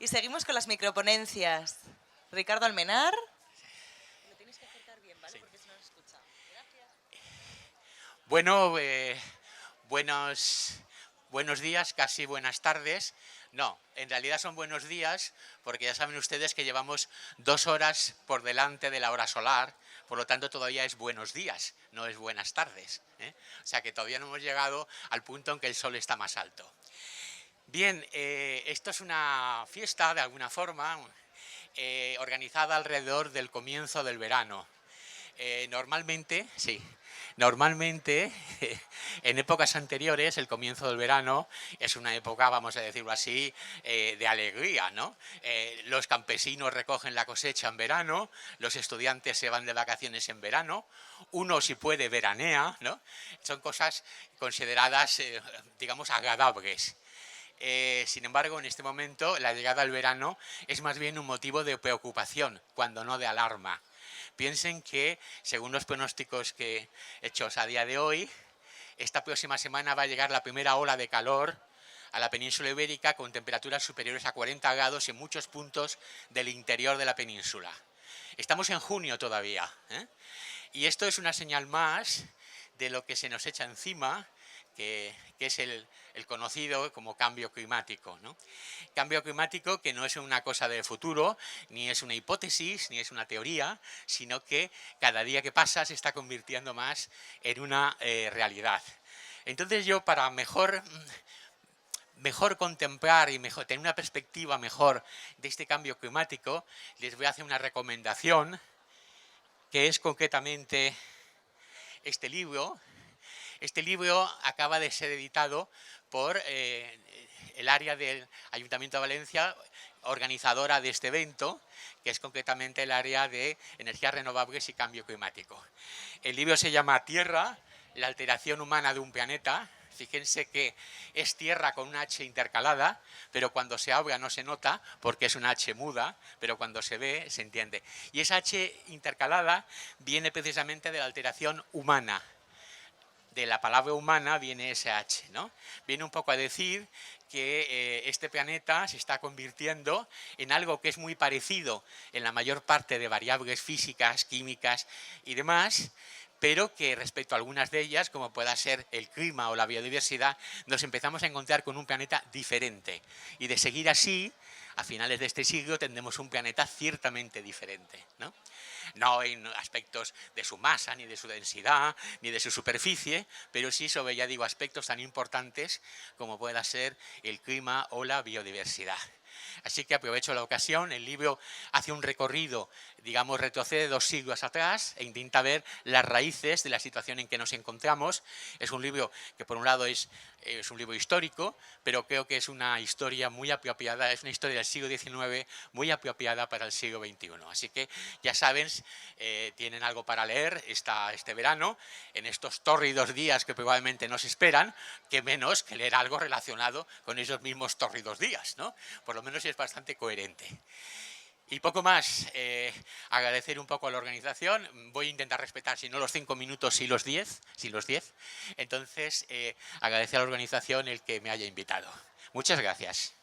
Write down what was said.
Y seguimos con las microponencias. Ricardo Almenar. Lo tienes que acercar bien, ¿vale? Sí. Porque si no se escucha. Gracias. Bueno, buenos días, casi buenas tardes. No, en realidad son buenos días porque ya saben ustedes que llevamos 2 horas por delante de la hora solar, por lo tanto todavía es buenos días, no es buenas tardes, ¿eh? O sea que todavía no hemos llegado al punto en que el sol está más alto. Bien, esto es una fiesta de alguna forma organizada alrededor del comienzo del verano. Normalmente en épocas anteriores el comienzo del verano es una época, vamos a decirlo así, de alegría, ¿no? Los campesinos recogen la cosecha en verano, los estudiantes se van de vacaciones en verano, uno si puede veranea, ¿no? Son cosas consideradas, digamos, agradables. Sin embargo, en este momento la llegada al verano es más bien un motivo de preocupación, cuando no de alarma. Piensen que, según los pronósticos hechos a día de hoy, esta próxima semana va a llegar la primera ola de calor a la península ibérica con temperaturas superiores a 40 grados en muchos puntos del interior de la península. Estamos en junio todavía, ¿eh? Y esto es una señal más de lo que se nos echa encima, que es el conocido como cambio climático, ¿no? Cambio climático que no es una cosa de futuro, ni es una hipótesis, ni es una teoría, sino que cada día que pasa se está convirtiendo más en una realidad. Entonces yo, para mejor contemplar y tener una perspectiva mejor de este cambio climático, les voy a hacer una recomendación, que es concretamente este libro. Este libro acaba de ser editado por el área del Ayuntamiento de Valencia, organizadora de este evento, que es concretamente el área de energías renovables y cambio climático. El libro se llama Tierra, la alteración humana de un planeta. Fíjense que es tierra con una H intercalada, pero cuando se habla no se nota porque es una H muda, pero cuando se ve se entiende. Y esa H intercalada viene precisamente de la alteración humana. De la palabra humana viene ese H, ¿no? Viene un poco a decir que este planeta se está convirtiendo en algo que es muy parecido en la mayor parte de variables físicas, químicas y demás, pero que respecto a algunas de ellas, como pueda ser el clima o la biodiversidad, nos empezamos a encontrar con un planeta diferente. Y de seguir así, a finales de este siglo tendremos un planeta ciertamente diferente, ¿no? No en aspectos de su masa, ni de su densidad, ni de su superficie, pero sí sobre, ya digo, aspectos tan importantes como pueda ser el clima o la biodiversidad. Así que aprovecho la ocasión. El libro hace un recorrido, digamos, retrocede 2 siglos atrás e intenta ver las raíces de la situación en que nos encontramos. Es un libro que, por un lado, es un libro histórico, pero creo que es una historia muy apropiada, es una historia del siglo XIX muy apropiada para el siglo XXI. Así que, ya saben, tienen algo para leer este verano, en estos tórridos días que probablemente nos esperan, que menos que leer algo relacionado con esos mismos tórridos días, ¿no? Por lo menos es bastante coherente. Y poco más, agradecer un poco a la organización. Voy a intentar respetar, si no los 5 minutos, sí los 10. Entonces, agradecer a la organización el que me haya invitado. Muchas gracias.